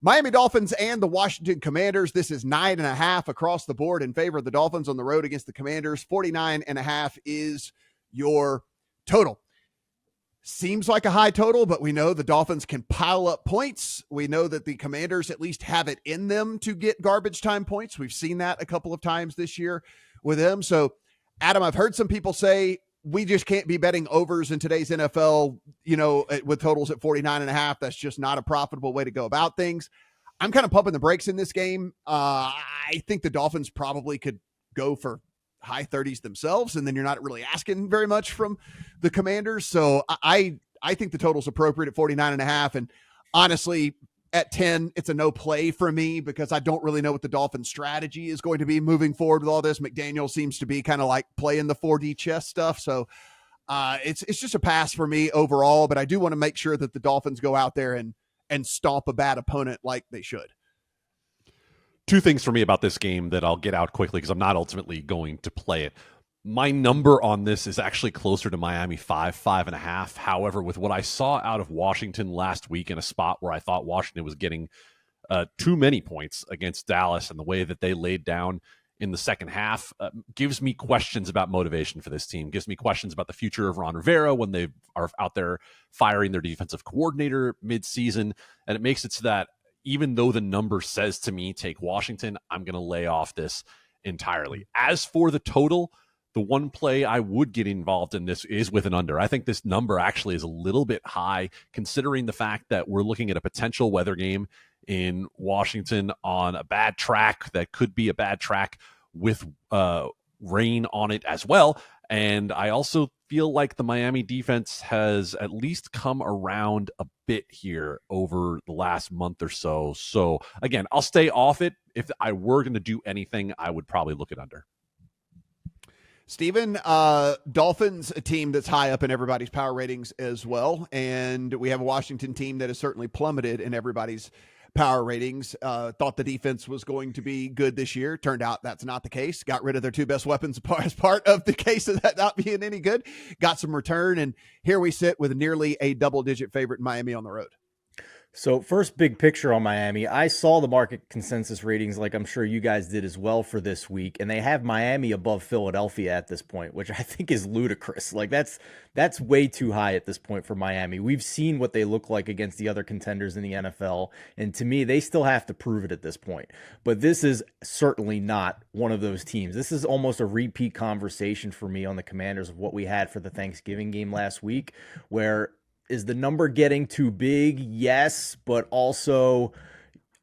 Miami Dolphins and the Washington Commanders. This is 9.5 across the board in favor of the Dolphins on the road against the Commanders. 49.5 is your total. Seems like a high total, but we know the Dolphins can pile up points. We know that the Commanders at least have it in them to get garbage time points. We've seen that a couple of times this year with them. So, Adam, I've heard some people say we just can't be betting overs in today's NFL, with totals at 49.5. That's just not a profitable way to go about things. I'm kind of pumping the brakes in this game. I think the Dolphins probably could go for high 30s themselves, and then you're not really asking very much from the Commanders. So I think the total's appropriate at 49.5. And honestly, at 10, it's a no play for me because I don't really know what the Dolphins strategy is going to be moving forward with all this. McDaniel seems to be kind of like playing the 4D chess stuff. So it's just a pass for me overall, but I do want to make sure that the Dolphins go out there and stomp a bad opponent like they should. Two things for me about this game that I'll get out quickly because I'm not ultimately going to play it. My number on this is actually closer to Miami 5.5. However, with what I saw out of Washington last week in a spot where I thought Washington was getting too many points against Dallas and the way that they laid down in the second half gives me questions about motivation for this team, gives me questions about the future of Ron Rivera when they are out there firing their defensive coordinator mid-season. And it makes it so that even though the number says to me, take Washington, I'm going to lay off this entirely. As for the total, the one play I would get involved in this is with an under. I think this number actually is a little bit high considering the fact that we're looking at a potential weather game in Washington on a bad track that could be a bad track with rain on it as well. And I also feel like the Miami defense has at least come around a bit here over the last month or so. So again, I'll stay off it. If I were going to do anything, I would probably look at under. Steven, Dolphins, a team that's high up in everybody's power ratings as well. And we have a Washington team that has certainly plummeted in everybody's power ratings. Thought the defense was going to be good this year. Turned out that's not the case. Got rid of their two best weapons as part of the case of that not being any good. Got some return. And here we sit with nearly a double-digit favorite in Miami on the road. So first big picture on Miami, I saw the market consensus ratings like I'm sure you guys did as well for this week, and they have Miami above Philadelphia at this point, which I think is ludicrous. Like that's way too high at this point for Miami. We've seen what they look like against the other contenders in the NFL, and to me, they still have to prove it at this point. But this is certainly not one of those teams. This is almost a repeat conversation for me on the Commanders of what we had for the Thanksgiving game last week, where is the number getting too big? Yes, but also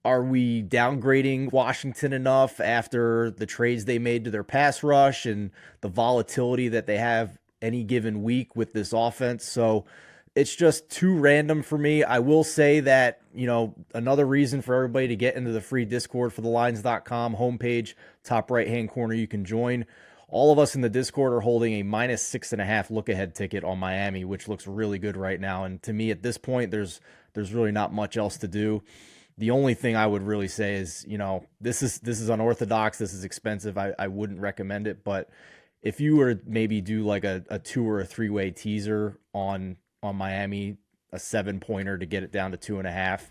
are we downgrading Washington enough after the trades they made to their pass rush and the volatility that they have any given week with this offense? So it's just too random for me. I will say that, another reason for everybody to get into the free Discord for the lines.com homepage, top right-hand corner, you can join. All of us in the Discord are holding a -6.5 look-ahead ticket on Miami, which looks really good right now. And to me, at this point, there's really not much else to do. The only thing I would really say is, this is unorthodox. This is expensive. I wouldn't recommend it. But if you were to maybe do like a 2 or a 3-way teaser on Miami, a 7-pointer to get it down to 2.5.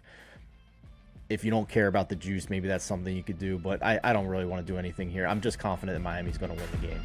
If you don't care about the juice, maybe that's something you could do. But I don't really want to do anything here. I'm just confident that Miami's going to win the game.